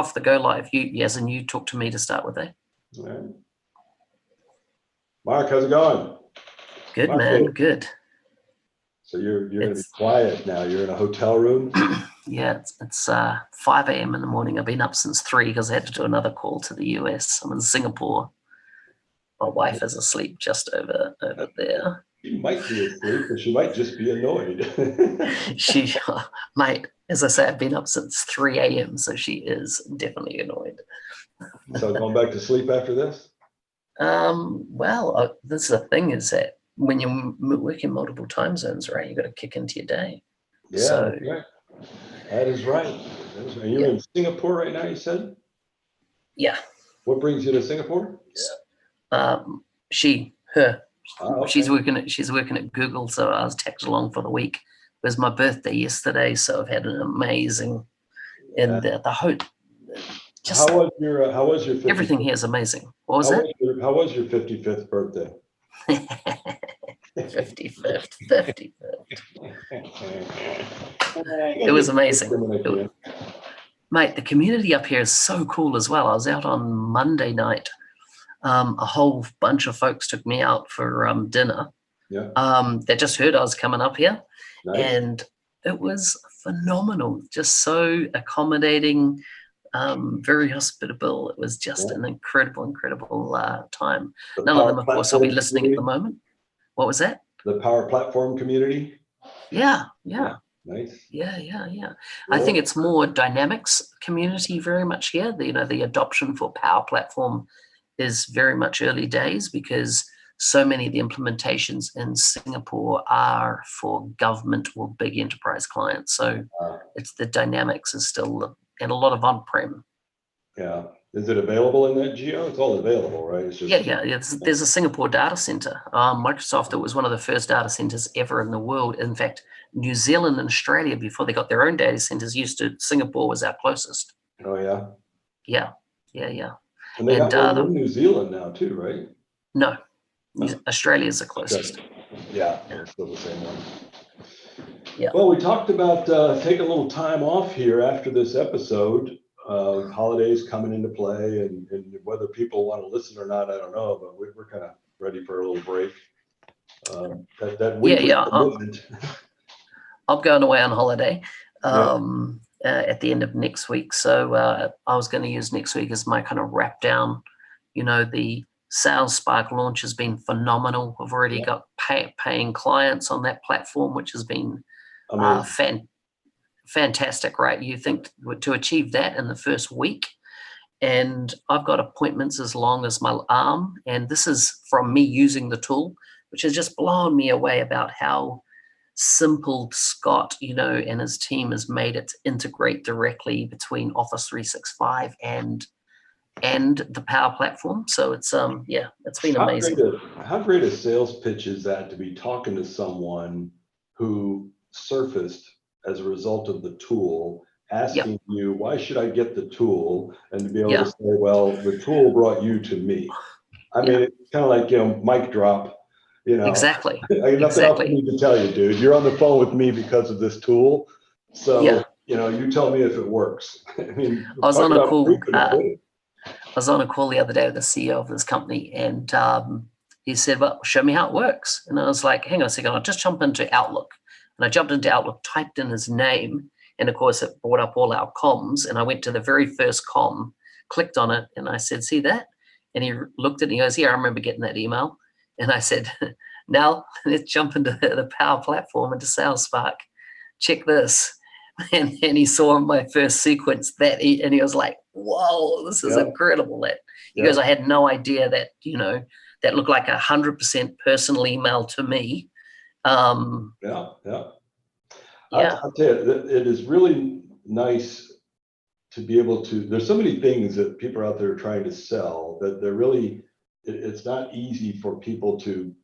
off the go live. You talk to me to start with, eh? All right. Mark, how's it going? Good, Mark, man, good. So you're going to be quiet now. You're in a hotel room? Yeah, it's 5 a.m. in the morning. I've been up since 3 because I had to do another call to the US. I'm in Singapore. My wife is asleep just over there. She might be asleep, but she might just be annoyed. Mate, as I say, I've been up since 3 a.m., so she is definitely annoyed. So going back to sleep after this? Well, this is the thing, is that when you work in multiple time zones, right, you got to kick into your day. Yeah, so, that's right. That is right. You're in Singapore right now, you said? Yeah. What brings you to Singapore? Her. Okay. She's working at Google, so I was tagged along for the week. It was my birthday yesterday, so I've had an amazing, and the hope. How was your 50th? Everything here is amazing. What was that? How was your 55th birthday? 55th. It was amazing. Mate, the community up here is so cool as well. I was out on Monday night. A whole bunch of folks took me out for dinner. Yeah. They just heard I was coming up here. Nice. And it was phenomenal. Just so accommodating, very hospitable. It was just an incredible time. None of them, of course, will be listening at the moment. What was that? The Power Platform community? Yeah. Nice. Yeah. I think it's more Dynamics community very much here. The adoption for Power Platform is very much early days, because so many of the implementations in Singapore are for government or big enterprise clients. So it's the Dynamics is still, and a lot of on-prem. Yeah. Is it available in that geo? It's all available, right? It's just, There's a Singapore data center. Microsoft, it was one of the first data centers ever in the world. In fact, New Zealand and Australia, before they got their own data centers, Singapore was our closest. Oh, yeah? Yeah. And they got one in New Zealand now too, right? No. Australia's the closest. Yeah, it's still the same one. Yeah. Well, we talked about taking a little time off here after this episode. Holidays coming into play, and whether people want to listen or not, I don't know, but we're kind of ready for a little break. That weekly commitment. I'm going away on holiday at the end of next week. So I was going to use next week as my kind of wrap down. The Sales Spark launch has been phenomenal. I've already got paying clients on that platform, which has been fantastic, right? You think to achieve that in the first week, and I've got appointments as long as my arm, and this is from me using the tool, which has just blown me away about how simple Scott, and his team has made it to integrate directly between Office 365 and the Power Platform. So it's it's been amazing. How great a sales pitch is that, to be talking to someone who surfaced as a result of the tool, asking you, why should I get the tool? And to be able to say, well, the tool brought you to me. I mean, it's kind of like, mic drop, Exactly. I got nothing else I need to tell you, dude. You're on the phone with me because of this tool. So, you tell me if it works. I mean, I was on a call the other day with the CEO of this company, and he said, well, show me how it works. And I was like, hang on a second, I'll just jump into Outlook. And I jumped into Outlook, typed in his name, and of course it brought up all our comms. And I went to the very first comm, clicked on it, and I said, see that? And he looked at it and he goes, yeah, I remember getting that email. And I said, now let's jump into the Power Platform, into Sales Spark. Check this. And he saw my first sequence and he was like, whoa, this is incredible. He goes, I had no idea that, that looked like 100% personal email to me. I'll tell you, it is really nice to be able to, there's so many things that people out there are trying to sell that they're really, it's not easy for people to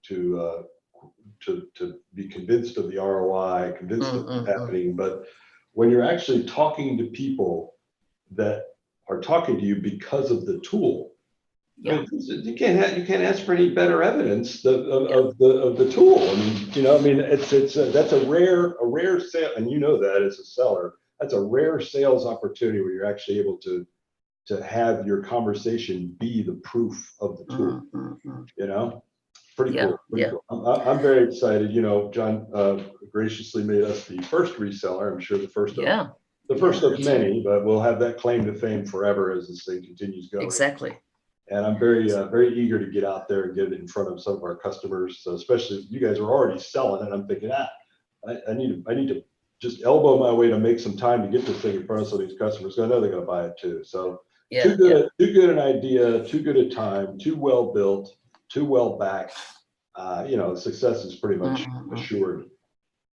be convinced of the ROI, convinced of what's happening. But when you're actually talking to people that are talking to you because of the tool, you can't ask for any better evidence of the tool. I mean, that's a rare sale, and that as a seller, that's a rare sales opportunity where you're actually able to to have your conversation be the proof of the tool. You know, pretty cool. Pretty cool. I'm very excited. You know, John graciously made us the first reseller. I'm sure the first of many, but we'll have that claim to fame forever as this thing continues going. Exactly. And I'm very, very eager to get out there and get it in front of some of our customers. So especially if you guys are already selling it, I'm thinking, I need to just elbow my way to make some time to get this thing in front of some of these customers. I know they're going to buy it too. So too good an idea, too good a time, too well built, too well backed. You know, success is pretty much assured.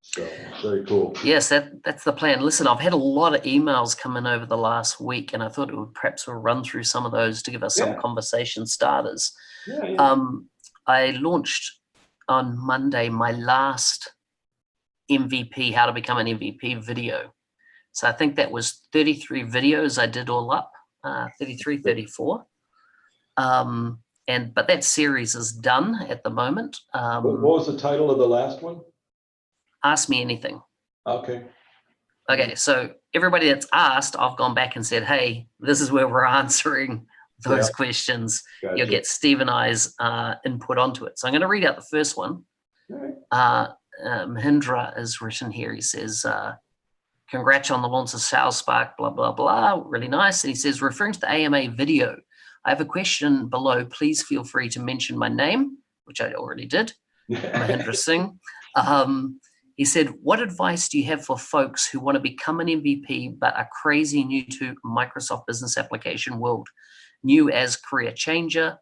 So very cool. Yes, that's the plan. Listen, I've had a lot of emails come in over the last week, and I thought it would perhaps we'll run through some of those to give us some conversation starters. I launched on Monday my last MVP, how to become an MVP video. So I think that was 33 videos I did all up, 33, 34. But that series is done at the moment. What was the title of the last one? Ask Me Anything. Okay. Okay, so everybody that's asked, I've gone back and said, hey, this is where we're answering those questions. Gotcha. You'll get Steve and I's input onto it. So I'm going to read out the first one. Mahindra is written here. He says, congrats on the launch of SalesSpark, blah, blah, blah. Really nice. And he says, referring to the AMA video, I have a question below. Please feel free to mention my name, which I already did. Mahindra Singh. He said, what advice do you have for folks who want to become an MVP but are crazy new to Microsoft Business Application world? New as career changer,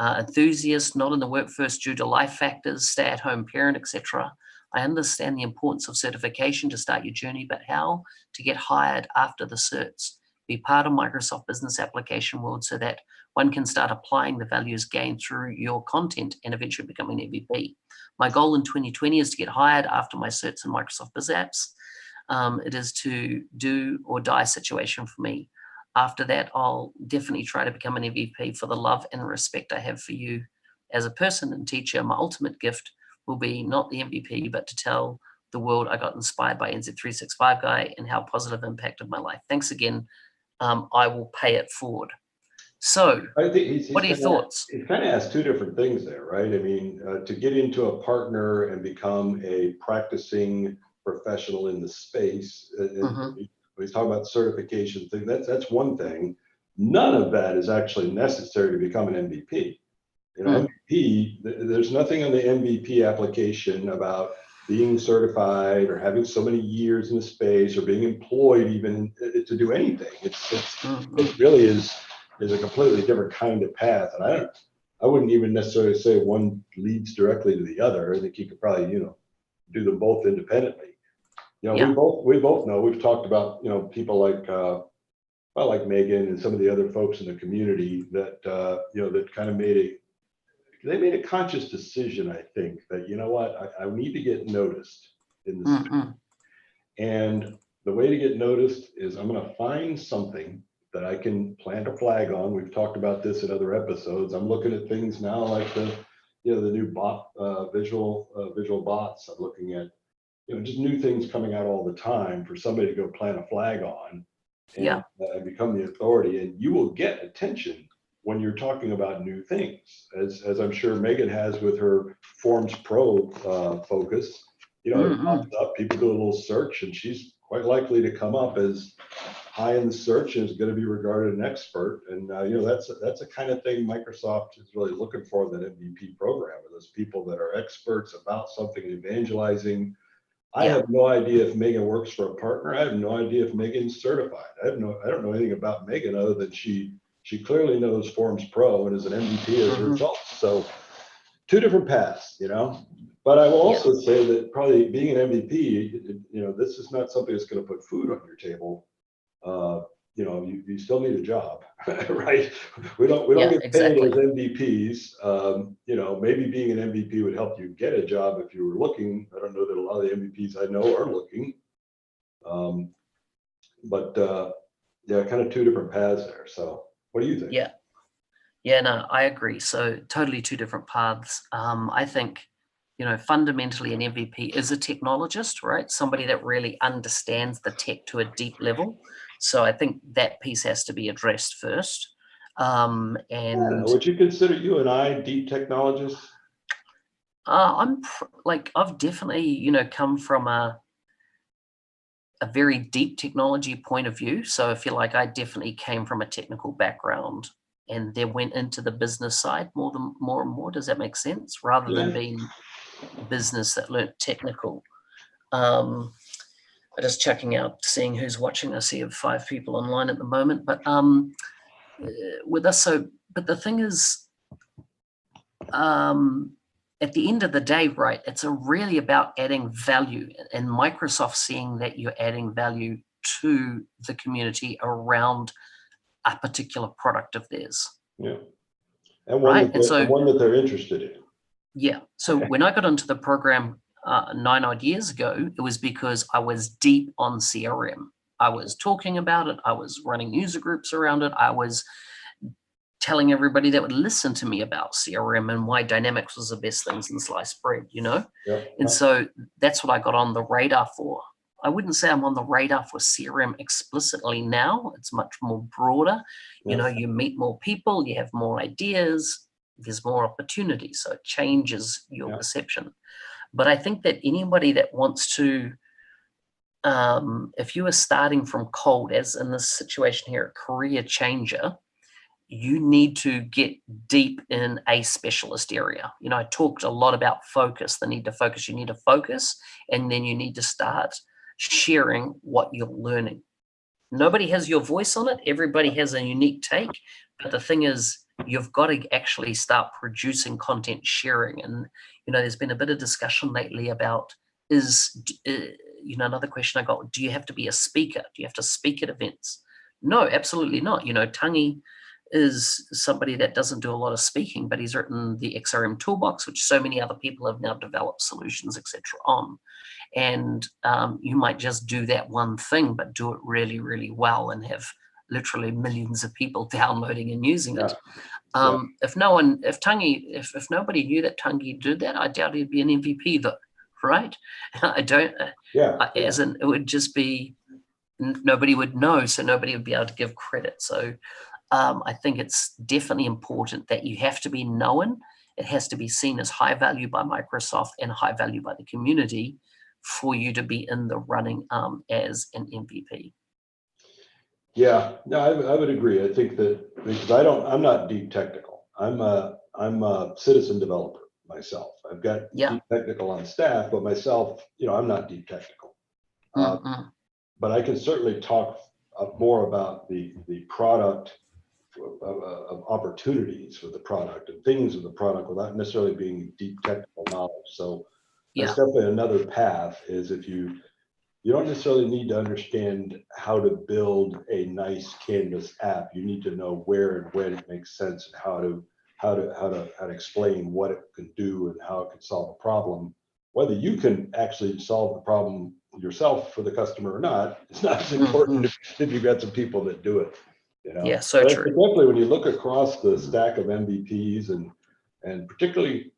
enthusiast, not in the workforce due to life factors, stay-at-home parent, etc. I understand the importance of certification to start your journey, but how to get hired after the certs? Be part of Microsoft Business Application world so that one can start applying the values gained through your content and eventually becoming an MVP. My goal in 2020 is to get hired after my certs in Microsoft Biz Apps. It is to do or die situation for me. After that, I'll definitely try to become an MVP for the love and respect I have for you as a person and teacher. My ultimate gift will be not the MVP, but to tell the world I got inspired by NZ365 guy and how positive impacted my life. Thanks again. I will pay it forward. So I think what are your thoughts? He kind of has two different things there, right? I mean, to get into a partner and become a practicing professional in the space, when he's talking about certification thing, that's one thing. None of that is actually necessary to become an MVP. You know, MVP, there's nothing on the MVP application about being certified or having so many years in the space or being employed even to do anything. It really is a completely different kind of path. And I wouldn't even necessarily say one leads directly to the other. I think you could probably, you know, do them both independently. You know, we both know, we've talked about, you know, people like, like Megan and some of the other folks in the community that, you know, that kind of made a conscious decision, I think, that, you know what, I need to get noticed in this space. And the way to get noticed is I'm going to find something that I can plant a flag on. We've talked about this in other episodes. I'm looking at things now like the new bot, visual bots. I'm looking at, you know, just new things coming out all the time for somebody to go plant a flag on and become the authority. And you will get attention when you're talking about new things, as I'm sure Megan has with her Forms Pro focus. You know, it pops up, people do a little search, and she's quite likely to come up as high in the search and is going to be regarded an expert. And you know, that's the kind of thing Microsoft is really looking for in that MVP program, are those people that are experts about something, evangelizing. I have no idea if Megan works for a partner. I have no idea if Megan's certified. I don't know anything about Megan other than she clearly knows Forms Pro and is an MVP as a result. So two different paths, you know. But I will also say that probably being an MVP, you know, this is not something that's going to put food on your table. You know, you still need a job, right? We don't get paid as MVPs. You know, maybe being an MVP would help you get a job if you were looking. I don't know that a lot of the MVPs I know are looking. Yeah, kind of two different paths there. So what do you think? Yeah, no, I agree. So totally two different paths. I think, you know, fundamentally an MVP is a technologist, right? Somebody that really understands the tech to a deep level. So I think that piece has to be addressed first. And would you consider you and I deep technologists? I've definitely, come from a very deep technology point of view. So I feel like I definitely came from a technical background and then went into the business side more and more. Does that make sense? Rather than being business that learnt technical. I'm just checking out, seeing who's watching. I see 5 people online at the moment, but with us. But the thing is, at the end of the day, right, it's really about adding value, and Microsoft seeing that you're adding value to the community around a particular product of theirs. Yeah. And one, one that they're interested in. Yeah. So when I got into the program 9 odd years ago, it was because I was deep on CRM. I was talking about it. I was running user groups around it. I was telling everybody that would listen to me about CRM and why Dynamics was the best things in sliced bread, And so that's what I got on the radar for. I wouldn't say I'm on the radar for CRM explicitly now. It's much more broader. You meet more people, you have more ideas, there's more opportunities. So it changes your perception. But I think that anybody that wants to, if you are starting from cold, as in this situation here, a career changer, you need to get deep in a specialist area. I talked a lot about focus, the need to focus. You need to focus, and then you need to start sharing what you're learning. Nobody has your voice on it. Everybody has a unique take. But the thing is, you've got to actually start producing content, sharing. And, there's been a bit of discussion lately about another question I got, do you have to be a speaker? Do you have to speak at events? No, absolutely not. Tangi is somebody that doesn't do a lot of speaking, but he's written the XRM toolbox, which so many other people have now developed solutions, etc. on. And you might just do that one thing, but do it really, really well and have literally millions of people downloading and using it. If nobody knew that Tangi did that, I doubt he'd be an MVP though, right? I don't, as in, it would just be, nobody would know, so nobody would be able to give credit. So I think it's definitely important that you have to be known. It has to be seen as high value by Microsoft and high value by the community for you to be in the running as an MVP. Yeah, no, I would agree. I think that because I'm not deep technical. I'm a citizen developer myself. I've got deep technical on staff, but myself, I'm not deep technical. But I can certainly talk more about the product of opportunities with the product and things with the product without necessarily being deep technical knowledge. So that's definitely another path, is if you don't necessarily need to understand how to build a nice Canvas app. You need to know where and when it makes sense and how to explain what it can do and how it can solve a problem. Whether you can actually solve the problem yourself for the customer or not, it's not as important if you've got some people that do it. Yeah, so true. Definitely, when you look across the stack of MVPs and particularly,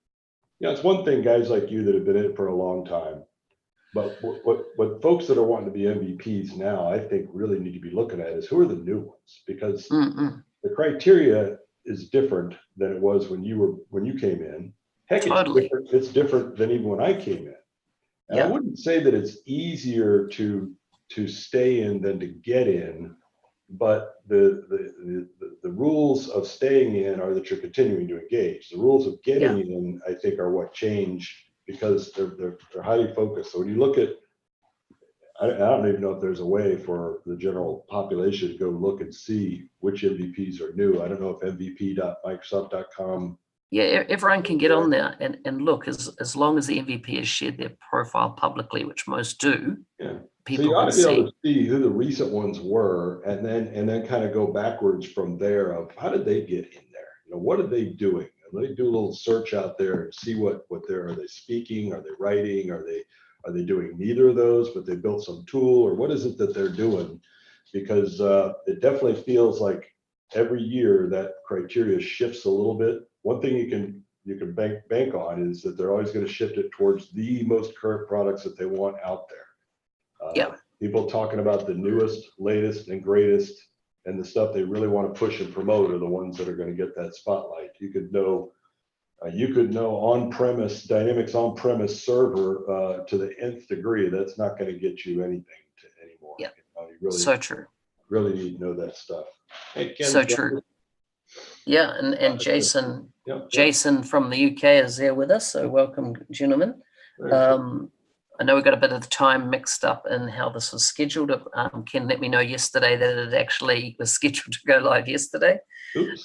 it's one thing guys like you that have been in it for a long time, but what folks that are wanting to be MVPs now, I think really need to be looking at is who are the new ones, because the criteria is different than it was when you came in. Heck, it's different than even when I came in. And I wouldn't say that it's easier to stay in than to get in, but the rules of staying in are that you're continuing to engage. The rules of getting in, I think, are what change, because they're highly focused. So when you look at, I don't even know if there's a way for the general population to go look and see which MVPs are new. I don't know if mvp.microsoft.com. Yeah, everyone can get on there and look, as long as the MVP has shared their profile publicly, which most do. People so you ought to be able to see who the recent ones were, and then kind of go backwards from there of how did they get in there? What are they doing? And let me do a little search out there and see what are they speaking? Are they writing? Are they doing neither of those, but they built some tool, or what is it that they're doing? Because it definitely feels like every year that criteria shifts a little bit. One thing you can bank on is that they're always going to shift it towards the most current products that they want out there. People talking about the newest, latest, and greatest, and the stuff they really want to push and promote are the ones that are going to get that spotlight. You could know on-premise Dynamics on-premise server to the nth degree. That's not going to get you anything anymore. Yeah, You really, so true. Really need to know that stuff. Hey, Ken, so true. Yeah, and Jason, Jason from the UK is there with us. So welcome, gentlemen. I know we got a bit of the time mixed up in how this was scheduled. Ken let me know yesterday that it actually was scheduled to go live yesterday.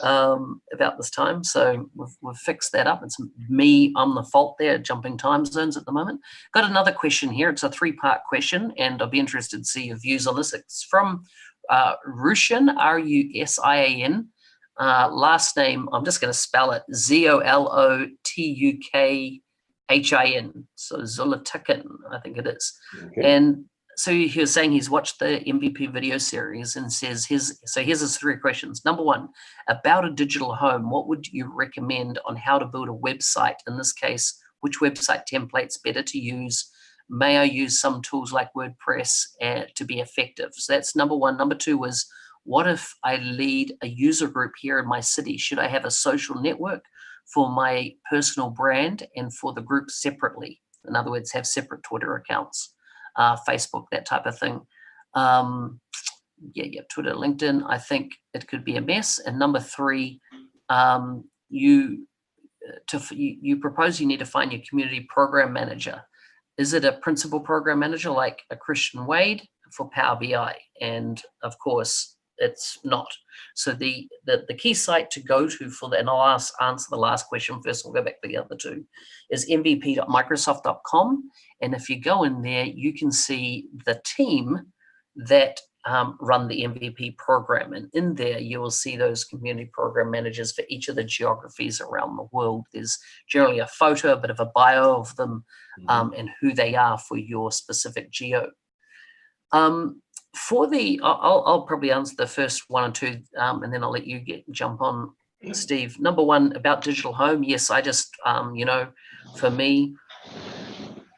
About this time. So we've fixed that up. It's me, I'm the fault there, jumping time zones at the moment. Got another question here. It's a 3-part question, and I'll be interested to see your views on this. It's from Rusian, R-U-S-I-A-N. Last name, I'm just going to spell it, Zolotukhin. So Zolotukhin, I think it is. Okay. And so he was saying he's watched the MVP video series and says here's his 3 questions. Number 1, about a digital home, what would you recommend on how to build a website? In this case, which website template's better to use? May I use some tools like WordPress to be effective? So that's number 1. Number 2 was, what if I lead a user group here in my city? Should I have a social network for my personal brand and for the group separately? In other words, have separate Twitter accounts, Facebook, that type of thing. Twitter, LinkedIn, I think it could be a mess. And number 3, you propose you need to find your community program manager. Is it a principal program manager like a Christian Wade for Power BI? And of course, it's not. So the key site to go to for that, and I'll answer the last question first, we'll go back to the other 2, is mvp.microsoft.com. And if you go in there, you can see the team that run the MVP program. And in there, you will see those community program managers for each of the geographies around the world. There's generally a photo, a bit of a bio of them, and who they are for your specific geo. I'll probably answer the first 1 and 2, and then I'll let you jump on, Steve. Number 1, about digital home. Yes, I just, for me,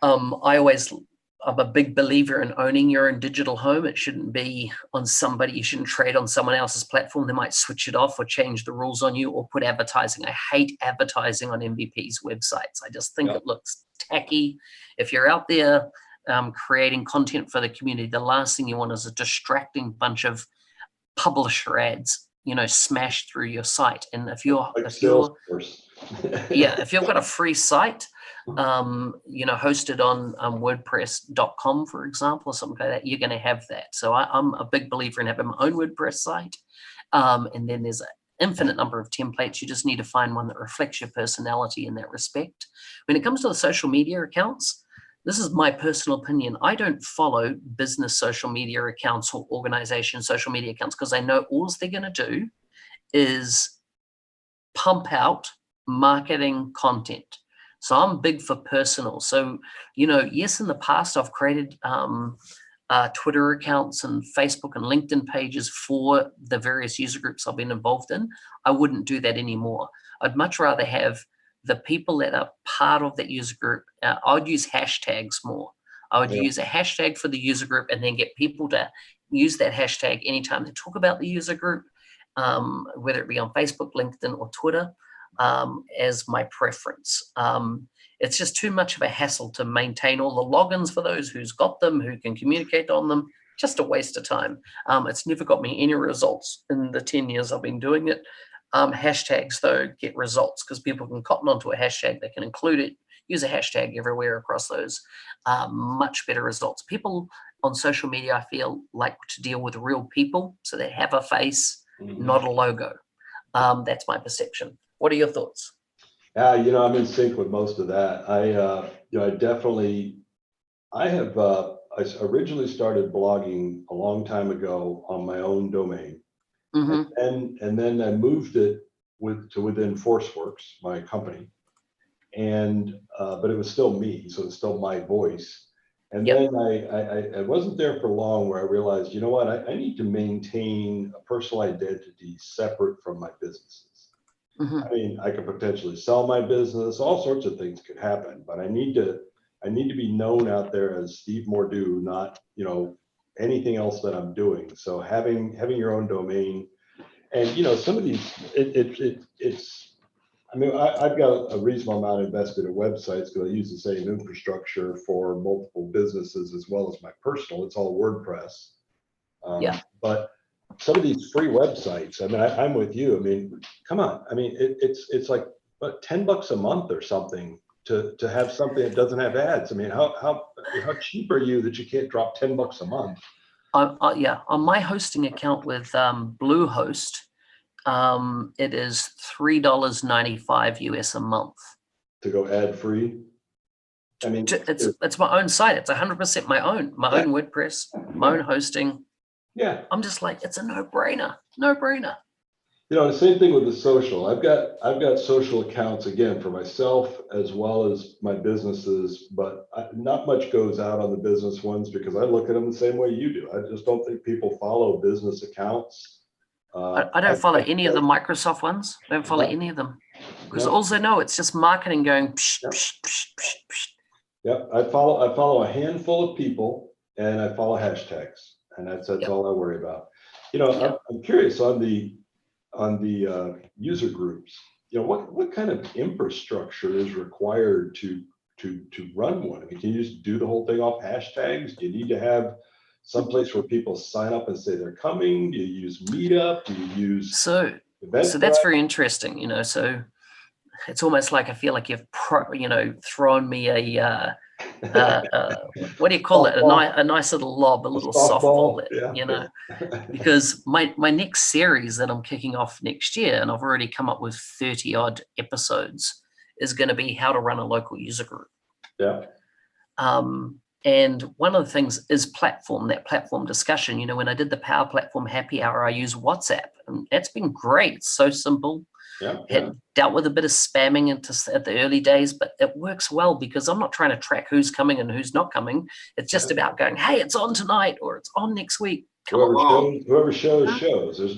I'm a big believer in owning your own digital home. It shouldn't be on somebody. You shouldn't trade on someone else's platform. They might switch it off or change the rules on you or put advertising. I hate advertising on MVP's websites. I just think it looks tacky. If you're out there creating content for the community, the last thing you want is a distracting bunch of publisher ads, smashed through your site. And if you've got a free site, hosted on WordPress.com, for example, or something like that, you're going to have that. So I'm a big believer in having my own WordPress site. And then there's an infinite number of templates. You just need to find one that reflects your personality in that respect. When it comes to the social media accounts, this is my personal opinion. I don't follow business social media accounts or organization social media accounts because I know all they're going to do is pump out marketing content. So I'm big for personal. So, yes, in the past, I've created Twitter accounts and Facebook and LinkedIn pages for the various user groups I've been involved in. I wouldn't do that anymore. I'd much rather have the people that are part of that user group. I'd use hashtags more. I would use a hashtag for the user group and then get people to use that hashtag anytime they talk about the user group, whether it be on Facebook, LinkedIn, or Twitter, as my preference. It's just too much of a hassle to maintain all the logins for those who's got them, who can communicate on them. Just a waste of time. It's never got me any results in the 10 years I've been doing it. Hashtags, though, get results because people can cotton onto a hashtag. They can include it, use a hashtag everywhere across those. Much better results. People on social media, I feel, like to deal with real people, so they have a face, not a logo. That's my perception. What are your thoughts? I'm in sync with most of that. I originally started blogging a long time ago on my own domain. And then I moved it to within ForceWorks, my company, but it was still me, so it's still my voice. And then I wasn't there for long where I realized, I need to maintain a personal identity separate from my businesses. I mean, I could potentially sell my business, all sorts of things could happen, but I need to be known out there as Steve Mordue, not anything else that I'm doing. So having your own domain, and some of these, it's. I mean, I've got a reasonable amount invested in websites because I use the same infrastructure for multiple businesses as well as my personal. It's all WordPress. But some of these free websites, I mean, I'm with you. I mean, come on. I mean, it's like what, $10 a month or something to have something that doesn't have ads. I mean, how cheap are you that you can't drop $10 a month? Yeah, on my hosting account with Bluehost, it is $3.95 US a month to go ad free. I mean, it's my own site. It's 100% my own WordPress, my own hosting. Yeah, I'm just like, it's a no-brainer. The same thing with the social. I've got social accounts again for myself as well as my businesses, but not much goes out on the business ones because I look at them the same way you do. I just don't think people follow business accounts. I don't follow any of the Microsoft ones. I don't follow any of them because also no, it's just marketing going. Psh, psh, psh, psh, psh. Yep, I follow a handful of people and I follow hashtags, and that's all I worry about. I'm curious on the user groups. What kind of infrastructure is required to run one? I mean, can you just do the whole thing off hashtags? Do you need to have someplace where people sign up and say they're coming? Do you use Meetup? Do you use so that's very interesting, so it's almost like I feel like you've thrown me a what do you call it, a nice little lob, a little softball, because my next series that I'm kicking off next year, and I've already come up with 30 odd episodes, is going to be how to run a local user group. And one of the things is that platform discussion. When I did the Power Platform Happy Hour, I used WhatsApp, and that's been great. It's so simple. Had dealt with a bit of spamming at the early days, but it works well because I'm not trying to track who's coming and who's not coming. It's just about going, hey, it's on tonight or it's on next week. Whoever shows. There's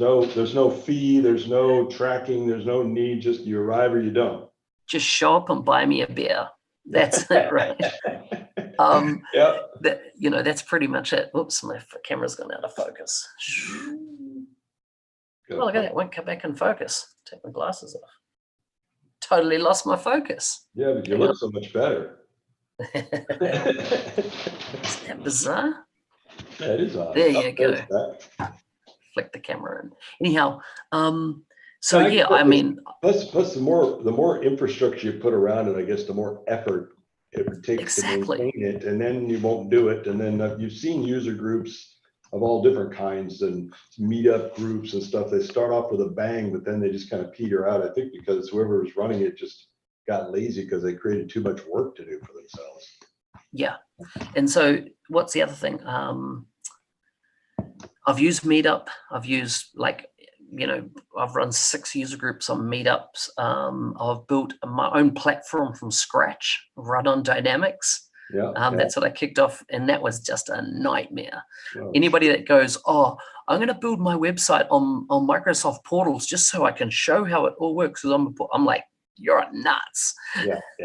no fee. There's no tracking. There's no need. Just you arrive or you don't. Just show up and buy me a beer. That's it, right? That's pretty much it. Whoops, my camera's gone out of focus. Well, look at that. It won't come back in focus. Take my glasses off. Totally lost my focus. Yeah, but you look so much better. Isn't that bizarre? Yeah, it is odd. There you go. Flick the camera in. Anyhow, plus the more infrastructure you put around it, I guess the more effort it takes to maintain it, and then you won't do it. And then you've seen user groups of all different kinds and meetup groups and stuff. They start off with a bang, but then they just kind of peter out. I think because whoever was running it just got lazy because they created too much work to do for themselves. Yeah. And so what's the other thing? I've used Meetup. I've used I've run 6 user groups on Meetups. I've built my own platform from scratch, run on Dynamics. That's what I kicked off, and that was just a nightmare. Anybody that goes, I'm going to build my website on Microsoft portals just so I can show how it all works, because I'm like, you're nuts.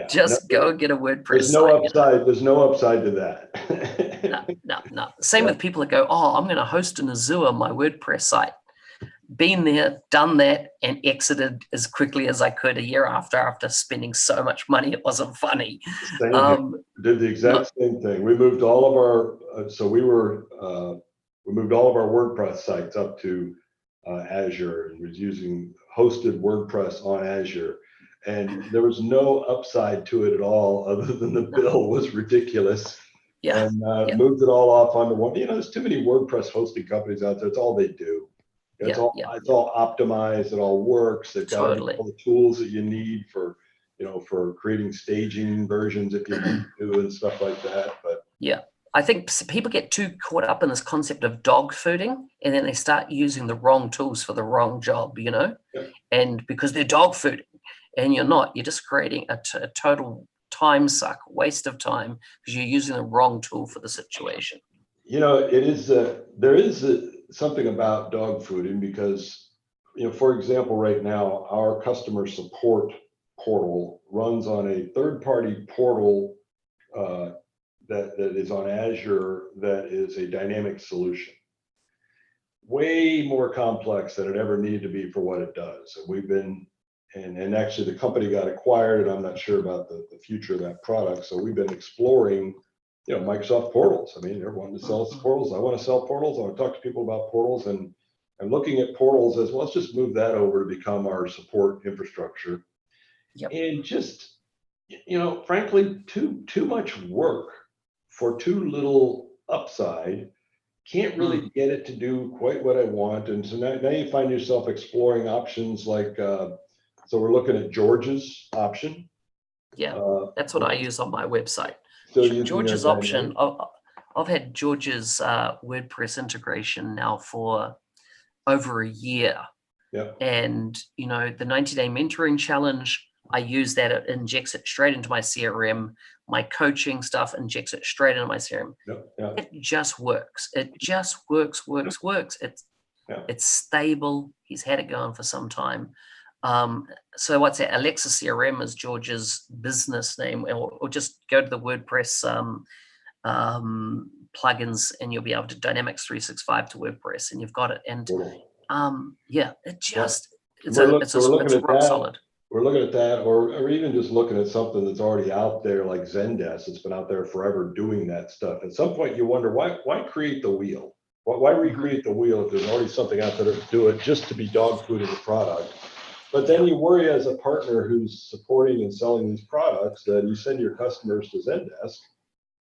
Just go and get a WordPress site. There's no upside to that. No. Same with people that go, I'm going to host in Azure my WordPress site. Been there, done that, and exited as quickly as I could a year after spending so much money it wasn't funny. Did the exact same thing. We moved all of our we moved all of our WordPress sites up to Azure, and was using hosted WordPress on Azure, and there was no upside to it at all other than the bill was ridiculous. And moved it all off onto one. There's too many WordPress hosting companies out there. It's all they do. It's all optimized. It all works. They've got all the tools that you need for creating staging versions if you need to and stuff like that. But I think people get too caught up in this concept of dog fooding, and then they start using the wrong tools for the wrong job, and because they're dog fooding, and you're not, you're just creating a total time suck, waste of time, because you're using the wrong tool for the situation. There is something about dog fooding because, for example, right now, our customer support portal runs on a third-party portal that is on Azure that is a dynamic solution. Way more complex than it ever needed to be for what it does. And we've been, and actually the company got acquired, and I'm not sure about the future of that product. So we've been exploring, Microsoft portals. I mean, everyone sells portals. I want to sell portals. I want to talk to people about portals, and looking at portals as well. Let's just move that over to become our support infrastructure. Yep. And just, frankly, too much work for too little upside. Can't really get it to do quite what I want. And so now you find yourself exploring options like, so we're looking at George's option. Yeah, that's what I use on my website. So George's option, I've had George's WordPress integration now for over a year. Yeah. And, the 90-day mentoring challenge, I use that. It injects it straight into my CRM. My coaching stuff injects it straight into my CRM. It just works. It just works. It's stable. He's had it going for some time. So what's that? Alexa CRM is George's business name, or just go to the WordPress plugins, and you'll be able to Dynamics 365 to WordPress, and you've got it. And it's rock solid. We're looking at that, or even just looking at something that's already out there, like Zendesk. It's been out there forever doing that stuff. At some point, you wonder why create the wheel? Why recreate the wheel if there's already something out there to do it just to be dog food in the product? But then you worry as a partner who's supporting and selling these products that you send your customers to Zendesk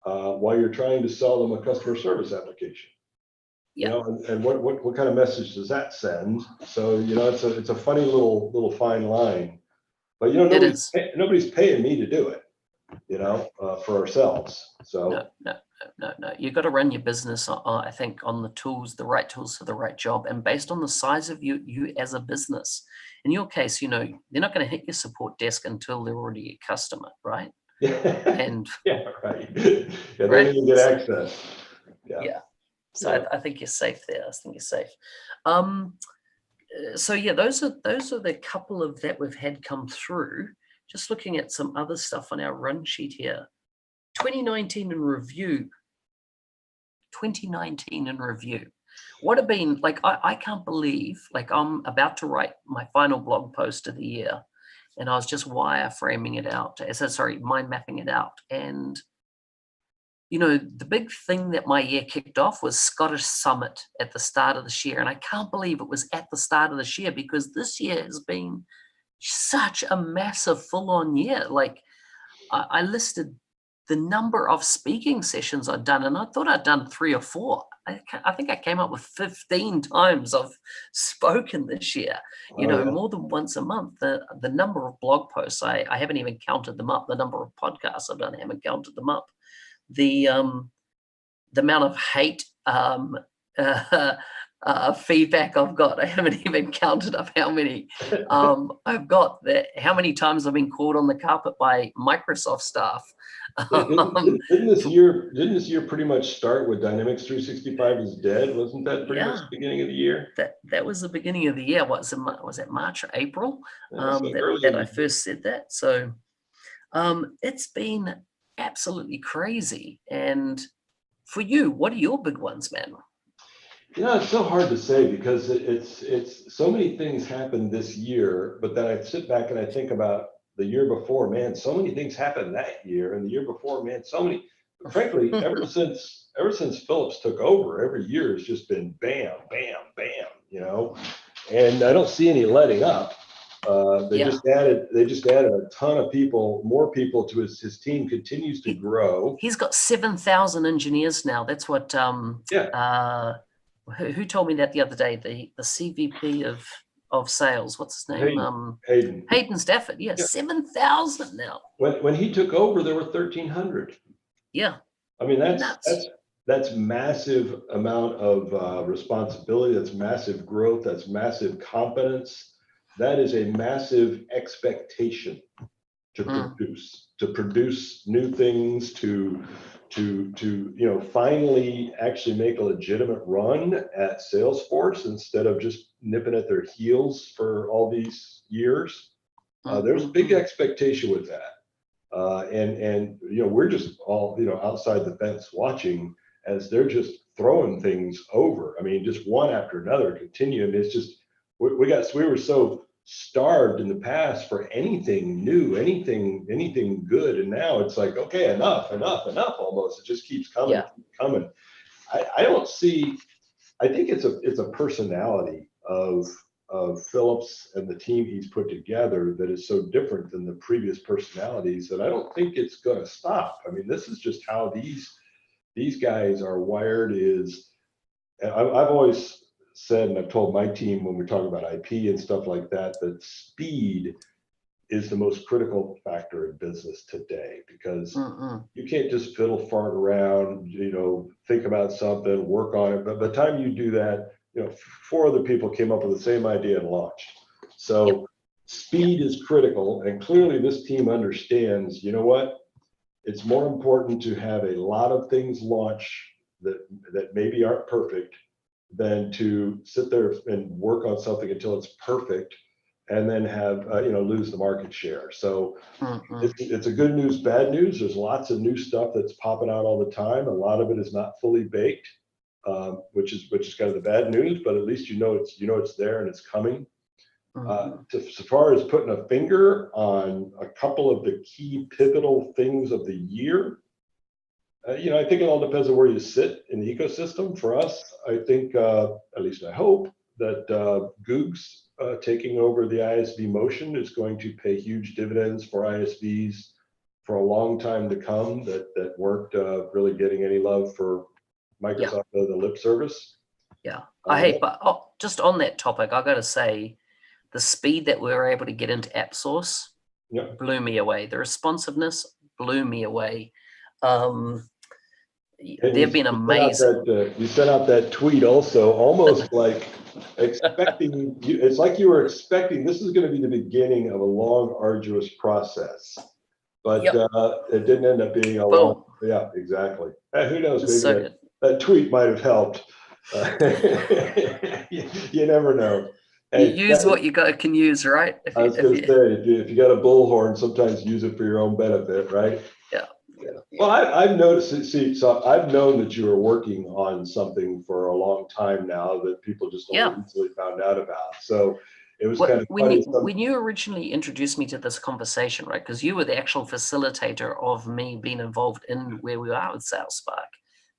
while you're trying to sell them a customer service application. Yeah. And what kind of message does that send? So it's a funny little fine line, but nobody's paying me to do it, for ourselves. So no. You got to run your business, I think, on the right tools for the right job, and based on the size of you as a business. In your case, they're not going to hit your support desk until they're already a customer, right? And right. They need to get access. Yeah. So I think you're safe there. I think you're safe. So yeah, those are the couple of that we've had come through. Just looking at some other stuff on our run sheet here. 2019 in review. What have been like? I can't believe, like, I'm about to write my final blog post of the year, and I was just wireframing it out. Mind mapping it out, and the big thing that my year kicked off was Scottish Summit at the start of this year. And I can't believe it was at the start of this year, because this year has been such a massive full-on year. Like, I listed the number of speaking sessions I'd done, and I thought I'd done 3 or 4. I think I came up with 15 times I've spoken this year, more than once a month. The number of blog posts, I haven't even counted them up. The number of podcasts I've done, I haven't counted them up. The amount of hate feedback I've got, I haven't even counted up how many I've got. How many times I've been called on the carpet by Microsoft staff. Didn't this year pretty much start with Dynamics 365 is dead? Wasn't that pretty much the beginning of the year? That was the beginning of the year. Was it March or April that I first said that? So it's been absolutely crazy. And for you, what are your big ones, man? It's so hard to say, because it's so many things happened this year, but then I sit back and I think about the year before, man, so many things happened that year, and the year before, man, so many. Frankly, ever since Phillips took over, every year has just been bam, bam, bam, and I don't see any letting up. They just added a ton of people, more people to his team continues to grow. He's got 7,000 engineers now. That's what who told me that the other day? The CVP of sales. What's his name? Hayden Stafford. Yeah. 7,000 now. When he took over, there were 1,300. Yeah. I mean, that's massive amount of responsibility. That's massive growth. That's massive competence. That is a massive expectation to produce new things, to finally actually make a legitimate run at Salesforce instead of just nipping at their heels for all these years. There's a big expectation with that. And we're just all outside the fence watching as they're just throwing things over. I mean, just one after another, continuing. It's just we were so starved in the past for anything new, anything good, and now it's like, okay, enough, almost. It just keeps coming, coming. I don't see. I think it's a personality of Phillips and the team he's put together that is so different than the previous personalities that I don't think it's going to stop. I mean, this is just how these guys are wired. I've always said, and I've told my team when we talk about IP and stuff like that, that speed is the most critical factor in business today, because you can't just fiddle fart around, think about something, work on it. But by the time you do that, 4 other people came up with the same idea and launched. So speed is critical. And clearly this team understands, you know what? It's more important to have a lot of things launch that maybe aren't perfect than to sit there and work on something until it's perfect and then have lose the market share. So it's a good news, bad news. There's lots of new stuff that's popping out all the time. A lot of it is not fully baked, which is kind of the bad news. But at least it's there and it's coming. As far as putting a finger on a couple of the key pivotal things of the year, I think it all depends on where you sit in the ecosystem. For us, I think, at least I hope, that Goog's taking over the ISV motion is going to pay huge dividends for ISVs for a long time to come that weren't really getting any love for Microsoft, the lip service. But just on that topic, I got to say, the speed that we were able to get into AppSource blew me away. The responsiveness blew me away. They've been amazing. You sent out that tweet also, almost like expecting. It's like you were expecting this is going to be the beginning of a long, arduous process, but it didn't end up being a long. Yeah, exactly. Who knows? Maybe that tweet might have helped. You never know. Hey, you use what you can use, right? I was going to say, if you got a bullhorn, sometimes use it for your own benefit, right? Yeah. Well, I've noticed. So I've known that you were working on something for a long time now that people just only easily found out about. So it was kind of funny. When you originally introduced me to this conversation, right? Because you were the actual facilitator of me being involved in where we are with SalesSpark.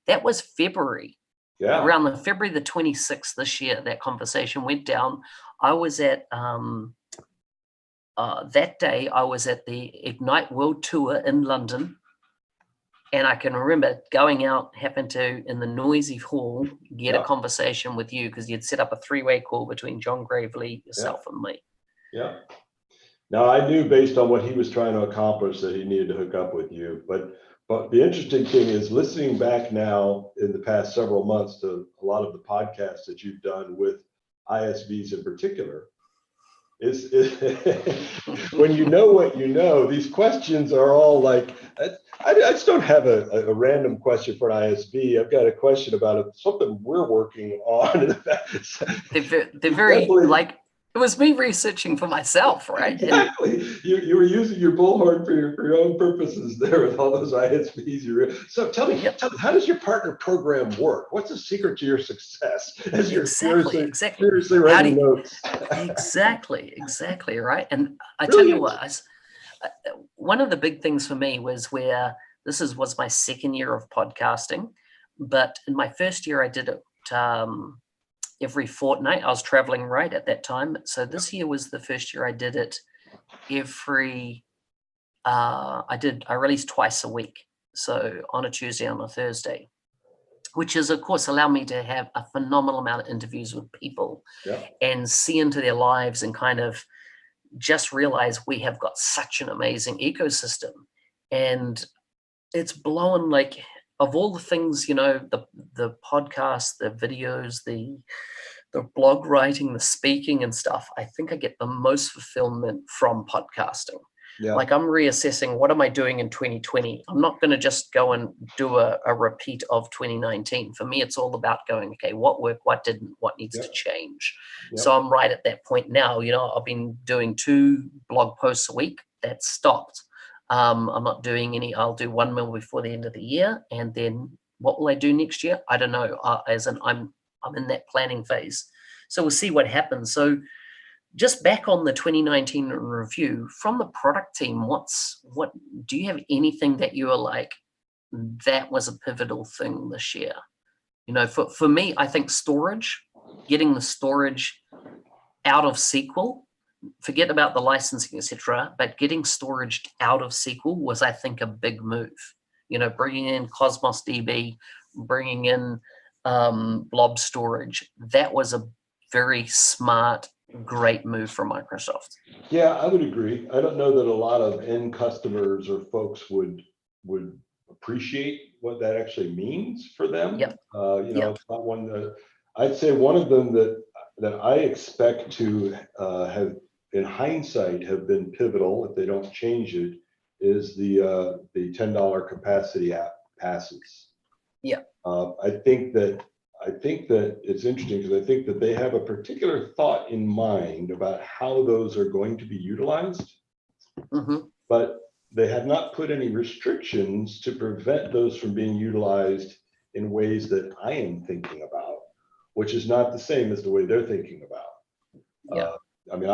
That was February. Yeah. Around the February the 26th this year, that conversation went down. I was at that day. I was at the Ignite World Tour in London. And I can remember going out, happened to, in the noisy hall, get a conversation with you because you'd set up a 3-way call between John Gravely, yourself, and me. Yeah. Now, I knew based on what he was trying to accomplish that he needed to hook up with you. But the interesting thing is listening back now in the past several months to a lot of the podcasts that you've done with ISVs in particular, is when you know what you know, these questions are all like, I just don't have a random question for an ISV. I've got a question about something we're working on. They're very like, it was me researching for myself, right? Exactly. You were using your bullhorn for your own purposes there with all those ISVs. So tell me, how does your partner program work? What's the secret to your success as you're seriously writing notes? Exactly, right? And I tell you what, one of the big things for me was where was my second year of podcasting, but in my first year I did it every fortnight. I was traveling right at that time. So this year was the first year I did it every, I released twice a week. So on a Tuesday, on a Thursday, which is of course allowed me to have a phenomenal amount of interviews with people and see into their lives and kind of just realize we have got such an amazing ecosystem. And it's blowing, like, of all the things, the podcasts, the videos, the blog writing, the speaking and stuff, I think I get the most fulfillment from podcasting. Yeah. Like, I'm reassessing, what am I doing in 2020? I'm not going to just go and do a repeat of 2019. For me, it's all about going, okay, what worked, what didn't, what needs to change. So I'm right at that point now. I've been doing 2 blog posts a week. That stopped. I'm not doing any. I'll do 1 mil before the end of the year, and then what will I do next year? I don't know. As in, I'm in that planning phase, so we'll see what happens. So, just back on the 2019 review from the product team, what do you have anything that you are like, that was a pivotal thing this year? You know, for me, I think storage, getting the storage out of SQL. Forget about the licensing, etc., but getting storage out of SQL was, I think, a big move. You know, bringing in Cosmos DB, bringing in blob storage, that was a very smart, great move from Microsoft. Yeah, I would agree. I don't know that a lot of end customers or folks would appreciate what that actually means for them. Yep. It's not one that I'd say one of them that I expect to have, in hindsight, have been pivotal if they don't change it, is the $10 capacity app passes. Yeah. I think that it's interesting because I think that they have a particular thought in mind about how those are going to be utilized, but they have not put any restrictions to prevent those from being utilized in ways that I am thinking about, which is not the same as the way they're thinking about. Yeah. I mean,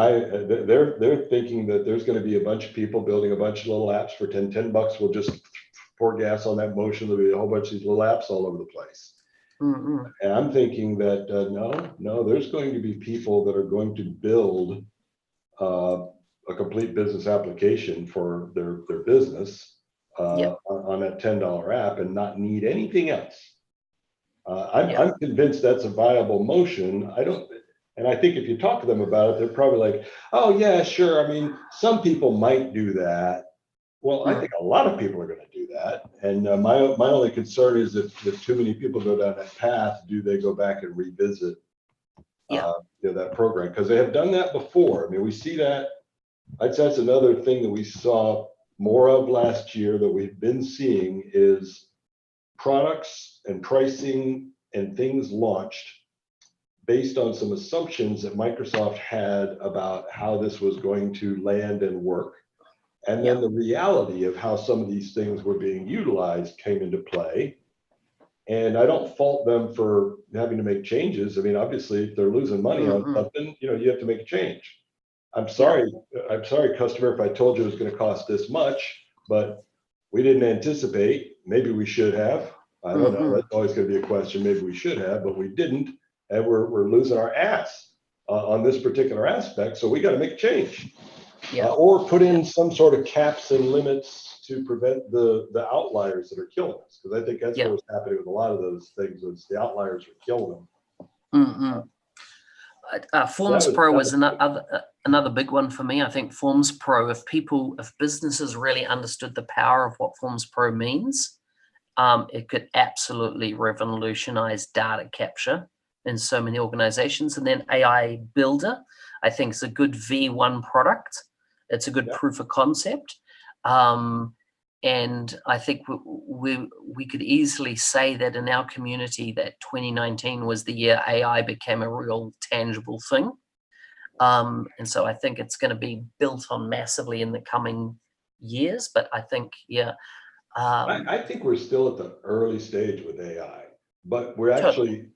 they're thinking that there's going to be a bunch of people building a bunch of little apps for $10 bucks. We'll just pour gas on that motion. There'll be a whole bunch of these little apps all over the place. And I'm thinking that no, there's going to be people that are going to build a complete business application for their business on that $10 app and not need anything else. I'm convinced that's a viable motion. And I think if you talk to them about it, they're probably like, oh yeah, sure. I mean, some people might do that. Well, I think a lot of people are going to do that. And my only concern is if too many people go down that path, do they go back and revisit that program? Because they have done that before. I mean, we see that. I'd say that's another thing that we saw more of last year that we've been seeing is products and pricing and things launched based on some assumptions that Microsoft had about how this was going to land and work. And then the reality of how some of these things were being utilized came into play. And I don't fault them for having to make changes. I mean, obviously, if they're losing money on something, you have to make a change. I'm sorry, customer, if I told you it was going to cost this much, but we didn't anticipate. Maybe we should have. I don't know. That's always going to be a question. Maybe we should have, but we didn't. And we're losing our ass on this particular aspect. So we got to make a change. Or put in some sort of caps and limits to prevent the outliers that are killing us. Because I think that's what was happening with a lot of those things, was the outliers were killing them. Forms Pro was another big one for me. I think Forms Pro, if businesses really understood the power of what Forms Pro means, it could absolutely revolutionize data capture in so many organizations. And then AI Builder, I think, is a good V1 product. It's a good proof of concept. And I think we could easily say that in our community that 2019 was the year AI became a real tangible thing. And so I think it's going to be built on massively in the coming years. But I think, I think we're still at the early stage with AI, but we're actually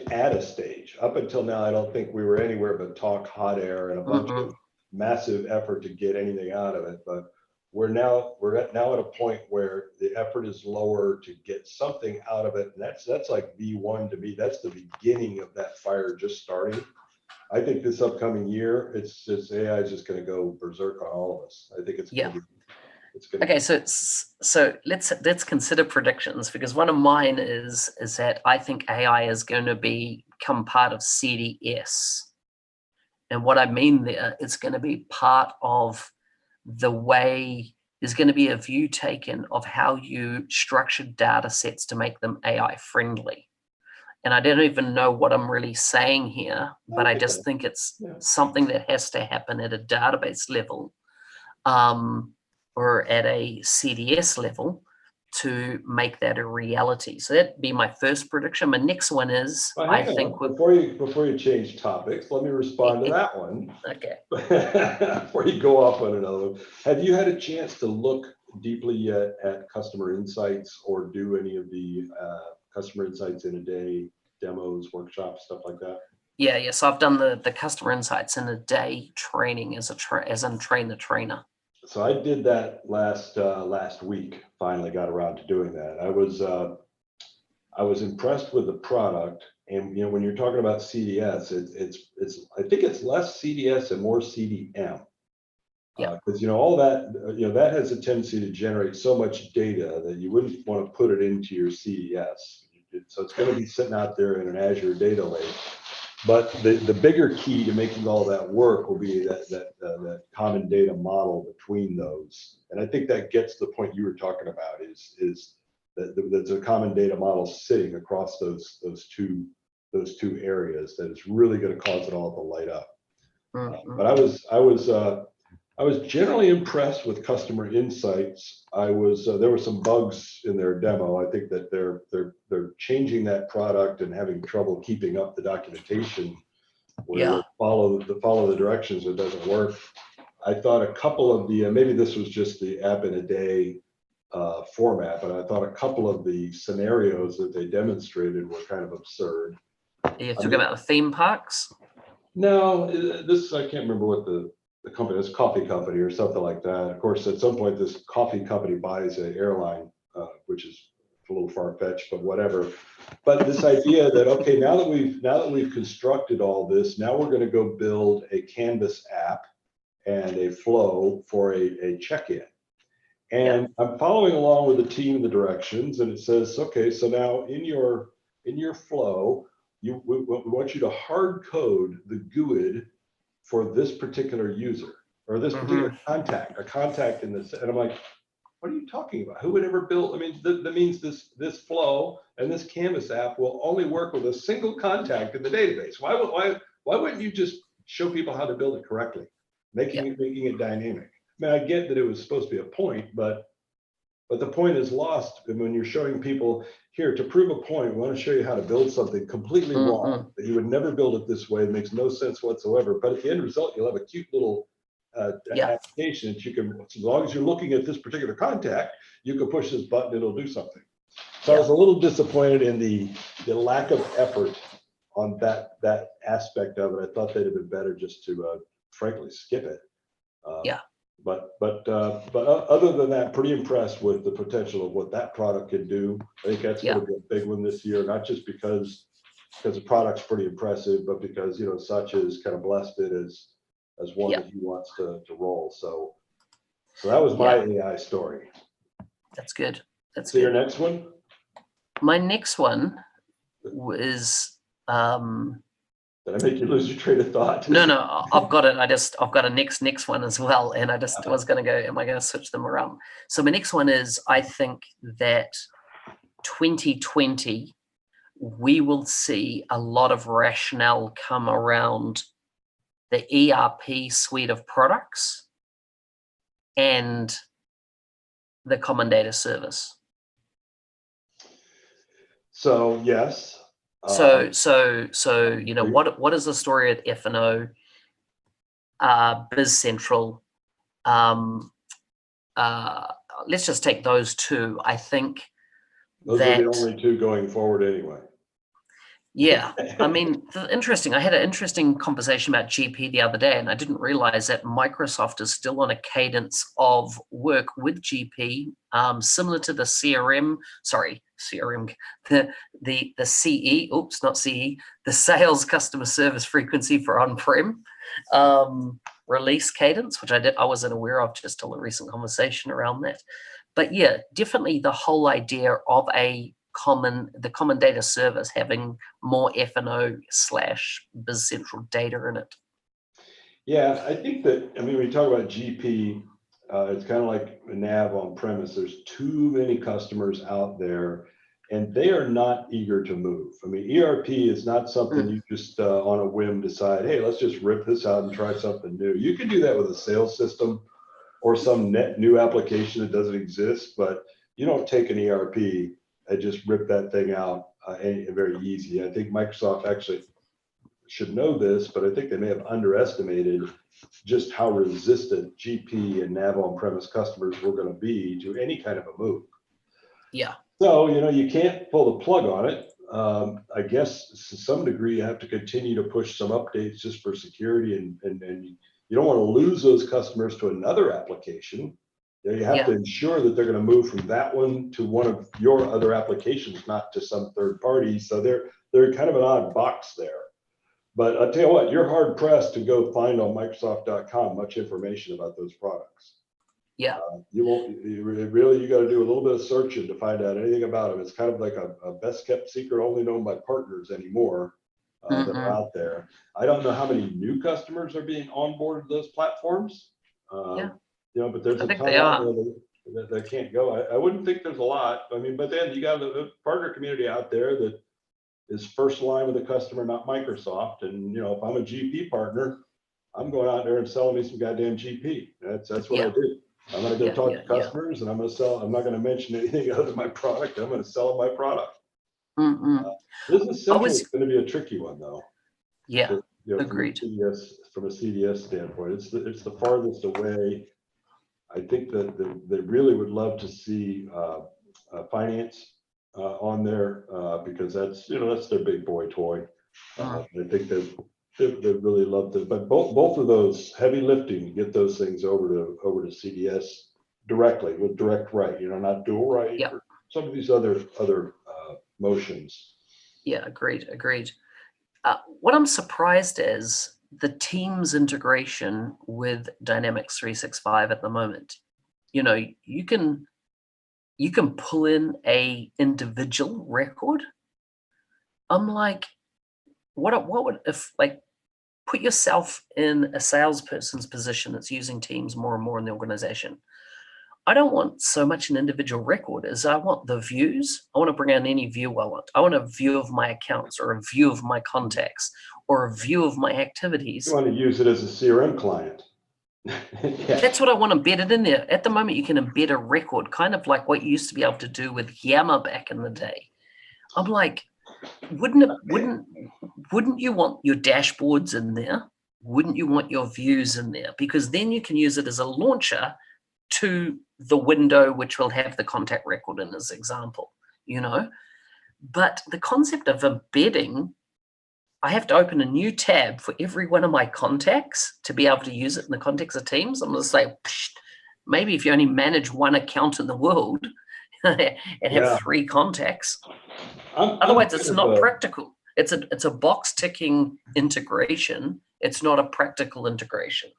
at a stage. Up until now, I don't think we were anywhere but talk, hot air, and a bunch of massive effort to get anything out of it. But we're now at a point where the effort is lower to get something out of it, and that's like V1 to me. That's the beginning of that fire just starting. I think this upcoming year, AI is just going to go berserk on all of us. I think it's going to be. Okay, so let's consider predictions, because one of mine is that I think AI is going to become part of CDS. And what I mean there, it's going to be part of the way, there's going to be a view taken of how you structure data sets to make them AI friendly. And I don't even know what I'm really saying here, but I just think it's something that has to happen at a database level or at a CDS level, to make that a reality. So that'd be my first prediction. My next one is, Well, I hang think, on. Before you change topics, let me respond to that one. Okay. Before you go off on another one, have you had a chance to look deeply yet at customer insights or do any of the customer insights in a day demos, workshops, stuff like that? Yeah. So I've done the customer insights in a day training as in train the trainer. So I did that last week. Finally got around to doing that. I was impressed with the product, and when you're talking about CDS, it's I think it's less CDS and more CDM. Yeah. Because all that that has a tendency to generate so much data that you wouldn't want to put it into your CDS. So it's going to be sitting out there in an Azure data lake. But the bigger key to making all that work will be that common data model between those. And I think that gets to the point you were talking about is that there's a common data model sitting across those two areas that is really going to cause it all to light up. But I was generally impressed with customer insights. There were some bugs in their demo. I think that they're changing that product and having trouble keeping up the documentation where they follow the directions. It doesn't work. I thought a couple of the maybe this was just the app in a day format, but I thought a couple of the scenarios that they demonstrated were kind of absurd. You're talking about the theme parks? No, I can't remember what the company, this coffee company or something like that. Of course, at some point, this coffee company buys an airline, which is a little far-fetched, but whatever. But this idea that, okay, now that we've constructed all this, now we're going to go build a Canvas app and a flow for a check-in. And I'm following along with the team in the directions, and it says, okay, so now in your flow, we want you to hard code the GUID for this particular user or this particular contact, a contact in this. And I'm like, what are you talking about? Who would ever build? I mean, that means this flow and this Canvas app will only work with a single contact in the database. Why wouldn't you just show people how to build it correctly, making it dynamic? I mean, I get that it was supposed to be a point, but the point is lost. And when you're showing people here to prove a point, we want to show you how to build something completely wrong, that you would never build it this way. It makes no sense whatsoever. But at the end result, you'll have a cute little application that you can, as long as you're looking at this particular contact, you can push this button, it'll do something. So I was a little disappointed in the lack of effort on that aspect of it. I thought they'd have been better just to frankly skip it. But other than that, pretty impressed with the potential of what that product can do. I think that's going to be a big one this year, not just because the product's pretty impressive, but because Satya has kind of blessed it as one that he wants to roll. So that was my AI story. That's good. That's so good. Your next one? My next one is Did I make you lose your train of thought? No, I've got it. I've got a next one as well. And I just was going to go, am I going to switch them around? So my next one is, I think that 2020, we will see a lot of rationale come around the ERP suite of products and the common data service. So yes. So what is the story at F&O, Biz Central? Let's just take those two. I think those are the only two going forward anyway. Yeah, I mean, interesting. I had an interesting conversation about GP the other day, and I didn't realize that Microsoft is still on a cadence of work with GP, similar to the CRM, the CE, oops, not CE, the sales customer service frequency for on-prem release cadence, which I wasn't aware of just till a recent conversation around that. But yeah, definitely the whole idea of the common data service having more F&O / Biz Central data in it. Yeah, I think that, I mean, when you talk about GP, it's kind of like a nav on premise. There's too many customers out there and they are not eager to move. I mean, ERP is not something you just on a whim decide, hey, let's just rip this out and try something new. You can do that with a sales system or some net new application that doesn't exist, but you don't take an ERP and just rip that thing out very easy. I think Microsoft actually should know this, but I think they may have underestimated just how resistant GP and Nav on-premise customers were going to be to any kind of a move. Yeah. So, you can't pull the plug on it. I guess to some degree you have to continue to push some updates just for security, and you don't want to lose those customers to another application. You have to ensure that they're going to move from that one to one of your other applications, not to some third party. So they're kind of an odd box there. But I'll tell you what, you're hard pressed to go find on Microsoft.com much information about those products. Yeah. You got to do a little bit of searching to find out anything about them. It's kind of like a best kept secret, only known by partners anymore that are out there. I don't know how many new customers are being onboarded to those platforms. But there's a ton out there that can't go. I wouldn't think there's a lot. I mean, but then you got a partner community out there that is first line with the customer, not Microsoft. And if I'm a GP partner, I'm going out there and selling me some goddamn GP. That's what I do. I'm going to go talk to customers, and I'm going to sell. I'm not going to mention anything other than my product. I'm going to sell my product. Business Central is going to be a tricky one, though. Yeah, agreed. From a CDS standpoint, it's the farthest away. I think that they really would love to see finance on there because that's their big boy toy. I think they really love to, but both of those heavy lifting to get those things over to CDS directly with direct write, not dual write or some of these other motions. Yeah, agreed. What I'm surprised is the Teams integration with Dynamics 365 at the moment. You can pull in a individual record. I'm like, what would if put yourself in a salesperson's position that's using Teams more and more in the organization. I don't want so much an individual record as I want the views. I want to bring in any view I want. I want a view of my accounts or a view of my contacts or a view of my activities. You want to use it as a CRM client. That's what I want embedded in there. At the moment, you can embed a record, kind of like what you used to be able to do with Yammer back in the day. I'm like, wouldn't you want your dashboards in there? Wouldn't you want your views in there? Because then you can use it as a launcher to the window which will have the contact record in as example, But the concept of embedding, I have to open a new tab for every one of my contacts to be able to use it in the context of Teams. I'm going to say, maybe if you only manage one account in the world and have 3 contacts. Otherwise, it's not practical. It's a box ticking integration. It's not a practical integration.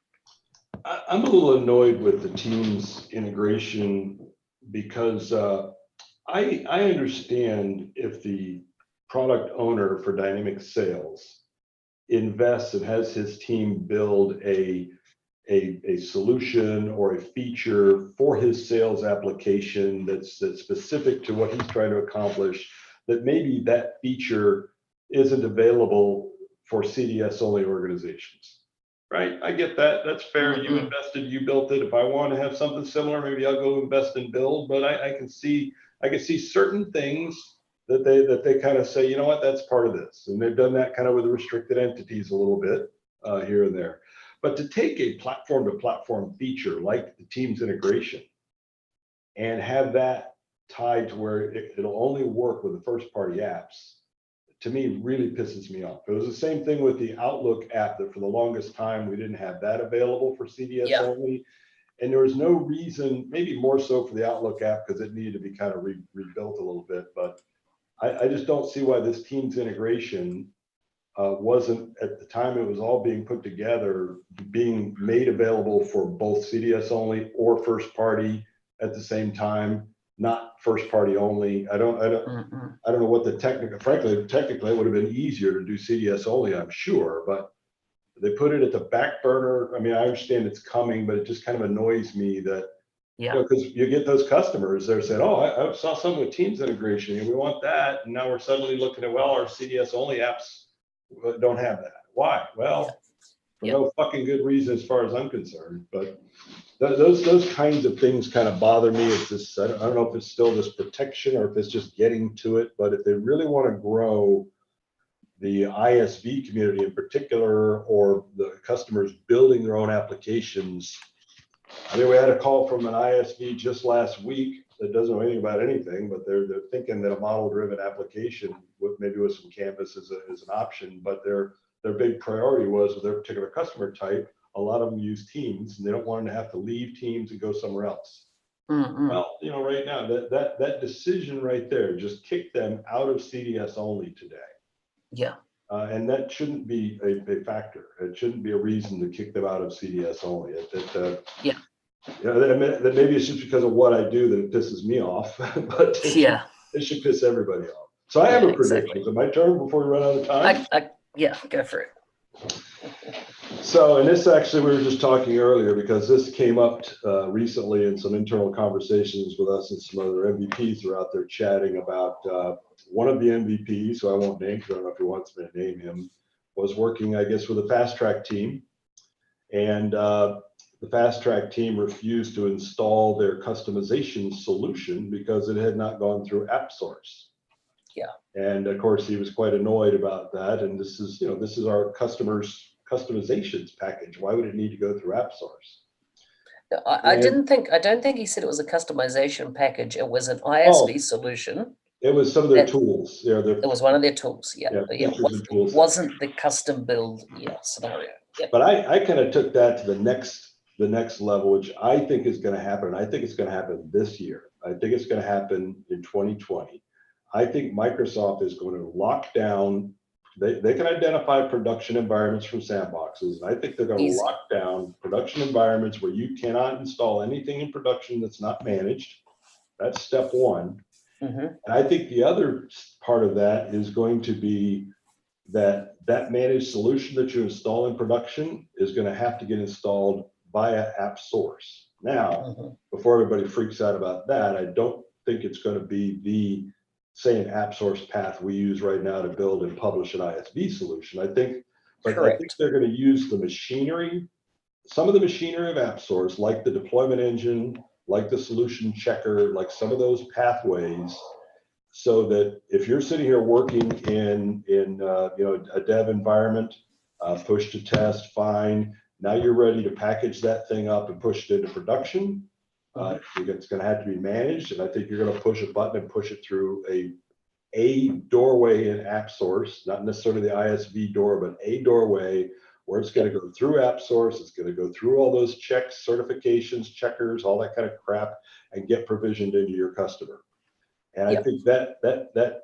I'm a little annoyed with the Teams integration because I understand if the product owner for Dynamics Sales invests and has his team build a solution or a feature for his sales application that's specific to what he's trying to accomplish, that maybe that feature isn't available for CDS only organizations. Right, I get that. That's fair. You invested, you built it. If I want to have something similar, maybe I'll go invest and build. But I can see certain things that they kind of say, that's part of this, and they've done that kind of with the restricted entities a little bit here and there. But to take a platform-to-platform feature like the Teams integration and have that tied to where it'll only work with the first-party apps, to me, really pisses me off. It was the same thing with the Outlook app that for the longest time, we didn't have that available for CDS only. And there was no reason, maybe more so for the Outlook app because it needed to be kind of rebuilt a little bit. But I just don't see why this Teams integration wasn't, at the time it was all being put together, being made available for both CDS only or first party at the same time. Not first party only. I don't know what the technically it would have been easier to do CDS only, I'm sure, but they put it at the back burner. I mean, I understand it's coming, but it just kind of annoys me that, because you get those customers, they're saying, oh, I saw something with Teams integration and we want that. And now we're suddenly looking at, well, our CDS only apps don't have that. Why? Well, for no fucking good reason as far as I'm concerned. But those kinds of things kind of bother me. It's this, I don't know if it's still this protection or if it's just getting to it, but if they really want to grow the ISV community in particular, or the customers building their own applications. I mean, we had a call from an ISV just last week that doesn't know anything about anything, but they're thinking that a model-driven application with maybe with some Canvas is an option, but their big priority was with their particular customer type. A lot of them use Teams, and they don't want them to have to leave Teams and go somewhere else. Well, you know, right now that decision right there just kicked them out of CDS only today. Yeah. And that shouldn't be a factor. It shouldn't be a reason to kick them out of CDS only. Yeah. You know, that maybe it's just because of what I do that it pisses me off, but it should piss everybody off. So I have a prediction. Exactly. Is it my turn before we run out of time? Yeah, go for it. So, and this actually, we were just talking earlier because this came up recently in some internal conversations with us and some other MVPs who are out there chatting about one of the MVPs, who I won't name because I don't know if he wants me to name him, was working, I guess, with a fast track team. And the fast track team refused to install their customization solution because it had not gone through AppSource. Yeah. And of course, he was quite annoyed about that. And this is, you know, this is our customers' customizations package. Why would it need to go through AppSource? I don't think he said it was a customization package. It was an ISV solution. It was some of their tools. Yeah, it was one of their tools. Yeah, it wasn't the custom build scenario. Yeah. But I kind of took that to the next level, which I think is going to happen. I think it's going to happen this year. I think it's going to happen in 2020. I think Microsoft is going to lock down. They can identify production environments from sandboxes. And I think they're going to lock down production environments where you cannot install anything in production that's not managed. That's step one. And I think the other part of that is going to be that managed solution that you install in production is going to have to get installed via AppSource. Now, before everybody freaks out about that, I don't think it's going to be the same AppSource path we use right now to build and publish an ISV solution. I think they're going to use the machinery, some of the machinery of AppSource, like the deployment engine, like the solution checker, like some of those pathways, so that if you're sitting here working in a dev environment, push to test, fine. Now you're ready to package that thing up and push it into production. It's going to have to be managed, and I think you're going to push a button and push it through a doorway in AppSource, not necessarily the ISV door, but a doorway where it's going to go through AppSource. It's going to go through all those checks, certifications, checkers, all that kind of crap, and get provisioned into your customer. And I think that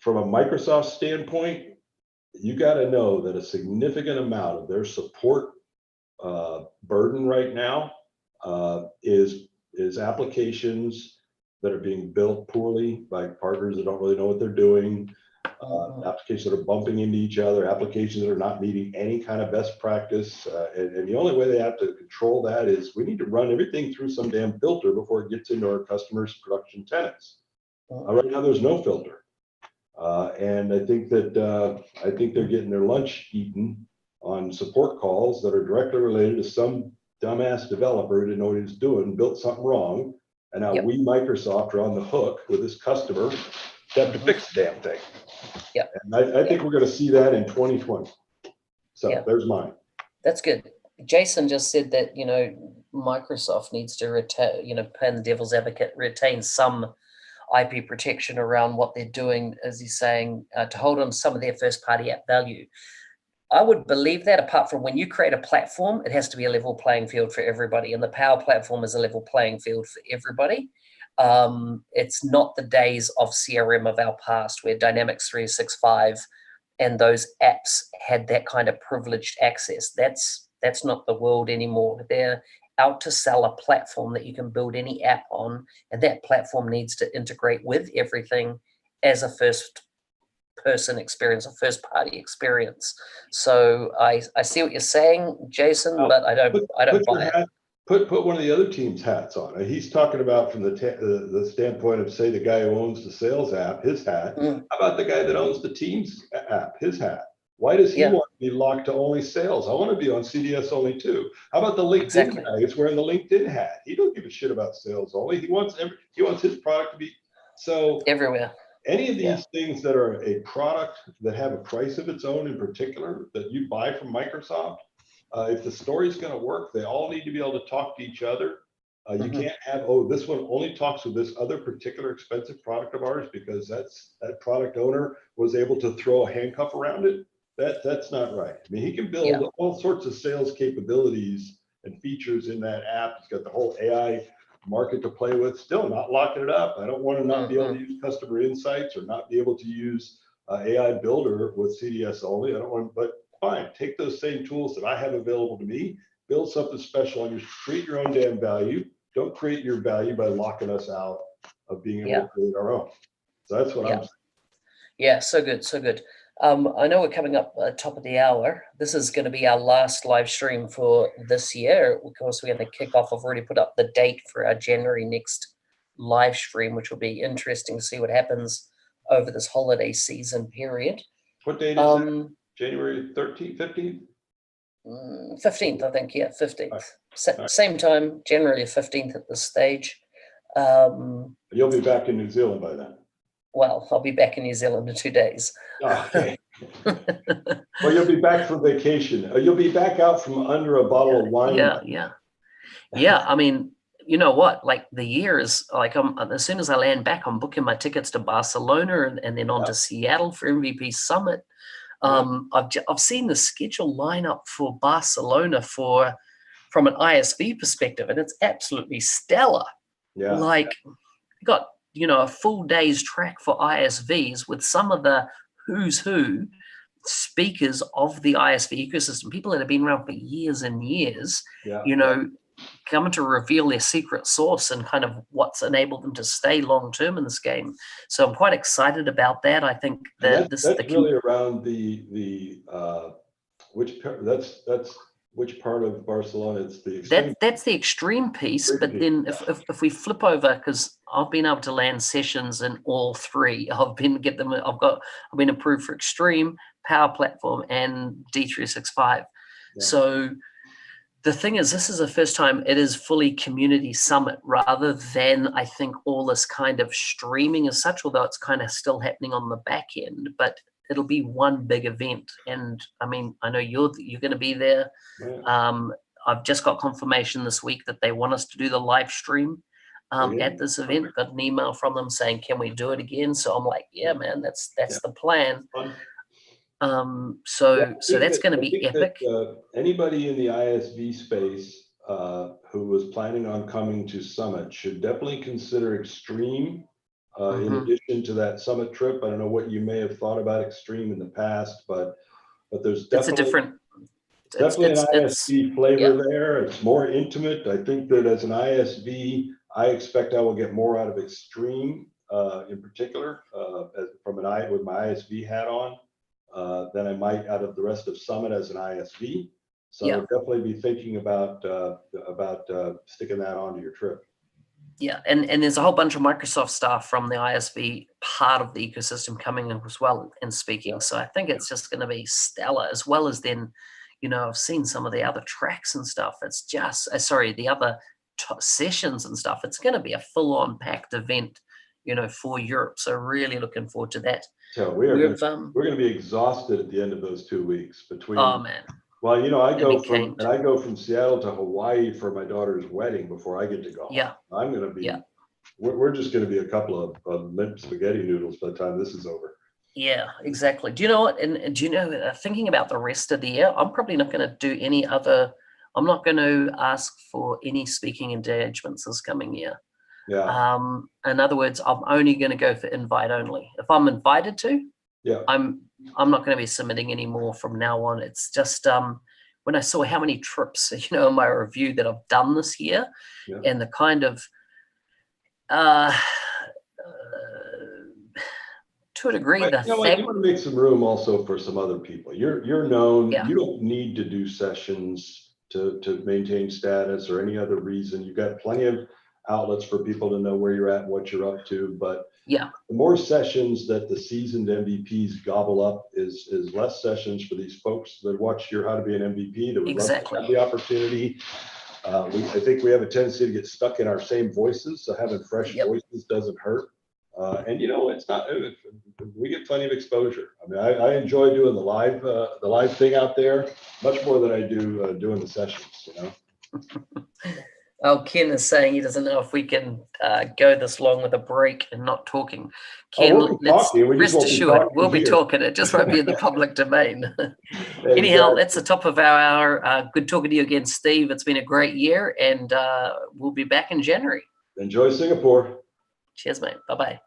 from a Microsoft standpoint, you got to know that a significant amount of their support burden right now is applications that are being built poorly by partners that don't really know what they're doing, applications that are bumping into each other, applications that are not meeting any kind of best practice. And the only way they have to control that is we need to run everything through some damn filter before it gets into our customers' production tenants. Right now, there's no filter. And I think that they're getting their lunch eaten on support calls that are directly related to some dumbass developer who didn't know what he was doing, built something wrong, and now we, Microsoft, are on the hook with this customer to have to fix the damn thing. Yeah. And I think we're going to see that in 2020. So there's mine. That's good. Jason just said that, Microsoft needs to retain, playing the devil's advocate, retain some IP protection around what they're doing, as he's saying, to hold on to some of their first party app value. I would believe that, apart from when you create a platform, it has to be a level playing field for everybody. And the Power Platform is a level playing field for everybody. It's not the days of CRM of our past where Dynamics 365 and those apps had that kind of privileged access. That's not the world anymore. They're out to sell a platform that you can build any app on, and that platform needs to integrate with everything as a first person experience, a first party experience. So I see what you're saying, Jason, but I don't buy it. Put one of the other team's hats on. He's talking about from the standpoint of, say, the guy who owns the sales app, his hat. How about the guy that owns the Teams app, his hat? Why does he want to be locked to only sales. I want to be on CDS only too. How about the LinkedIn Exactly. guy? It's wearing the LinkedIn hat. He don't give a shit about sales only. He wants his product to be so Everywhere. any of Yeah. these things that are a product that have a price of its own in particular that you buy from Microsoft, if the story's going to work, they all need to be able to talk to each other. You can't have, oh, this one only talks with this other particular expensive product of ours because that product owner was able to throw a handcuff around it. That's not right. I mean, he can build all sorts of sales capabilities and features in that app. He's got the whole AI market to play with, still not locking it up. I don't want to not be able to use customer insights or not be able to use AI builder with CDS only. I don't want, but fine, take those same tools that I have available to me, build something special on you, create your own damn value. Don't create your value by locking us out of being able to create our own. So that's what I'm saying. Yeah, so good, so good. I know we're coming up top of the hour. This is going to be our last live stream for this year. Of course, we're going to kick off. I've already put up the date for our January next live stream, which will be interesting to see what happens over this holiday season period. What date is that? January 13th, 15th? 15th, I think. Yeah, 15th. Right. Same time, generally 15th at this stage. You'll be back in New Zealand by then. Well, I'll be back in New Zealand in 2 days. Okay. Well, you'll be back from vacation. You'll be back out from under a bottle of wine. Yeah. I mean, you know what? Like the year is like, as soon as I land back, I'm booking my tickets to Barcelona and then on to Seattle for MVP Summit. I've seen the schedule line up for Barcelona from an ISV perspective, and it's absolutely stellar. Yeah. Like, you got a full day's track for ISVs with some of the who's who speakers of the ISV ecosystem, people that have been around for years and years, coming to reveal their secret sauce and kind of what's enabled them to stay long term in this game. So I'm quite excited about that. I think that that's really around which part of Barcelona? It's the extreme. That's the extreme piece. But then if we flip over, because I've been able to land sessions in all three. I've been approved for Extreme, Power Platform, and D365. Yeah. So the thing is, this is the first time it is fully community summit rather than, I think, all this kind of streaming as such, although it's kind of still happening on the back end. But it'll be one big event. And I mean, I know you're going to be there. Yeah. I've just got confirmation this week that they want us to do the live stream at this event. Got an email from them saying, can we do it again? So I'm like, yeah, man, that's the plan. So that's going to be epic. Anybody in the ISV space who was planning on coming to Summit should definitely consider Extreme. In addition to that Summit trip, I don't know what you may have thought about Extreme in the past, but there's definitely an ISV flavor there. It's more intimate. I think that as an ISV, I expect I will get more out of Extreme in particular, with my ISV hat on, than I might out of the rest of Summit as an ISV. So I would definitely be thinking about sticking that onto your trip. Yeah, and there's a whole bunch of Microsoft staff from the ISV part of the ecosystem coming in as well and speaking. So I think it's just going to be stellar, as well as then, I've seen some of the other tracks and stuff. It's just, the other sessions and stuff. It's going to be a full-on packed event, for Europe. So really looking forward to that. So we're going to be exhausted at the end of those 2 weeks between. Oh man. Well, I go from Seattle to Hawaii for my daughter's wedding before I get to go home. Yeah. I'm going to be, we're just going to be a couple of limp spaghetti noodles by the time this is over. Yeah, exactly. Do you know what? And do you know, thinking about the rest of the year, I'm probably not going to do I'm not going to ask for any speaking engagements this coming year. Yeah. In other words, I'm only going to go for invite only. If I'm invited to, I'm not going to be submitting anymore from now on. It's just when I saw how many trips, in my review that I've done this year, and the kind of to a degree, you want to make some room also for some other people. You're known. Yeah. You don't need to do sessions to maintain status or any other reason. You've got plenty of outlets for people to know where you're at and what you're up to. But Yeah. The more sessions that the seasoned MVPs gobble up is less sessions for these folks that watch your How to Be an MVP that would love to have the opportunity. I think we have a tendency to get stuck in our same voices, so having fresh voices doesn't hurt. And you know, it's not, we get plenty of exposure. I mean, I enjoy doing the live thing out there much more than I do doing the sessions, you know. Oh, Ken is saying he doesn't know if we can go this long with a break and not talking. Ken, we'll be talking. Rest assured, we'll be talking. It just won't be in the public domain. Anyhow, that's the top of our hour. Good talking to you again, Steve. It's been a great year, and we'll be back in January. Enjoy Singapore. Cheers, mate. Bye-bye.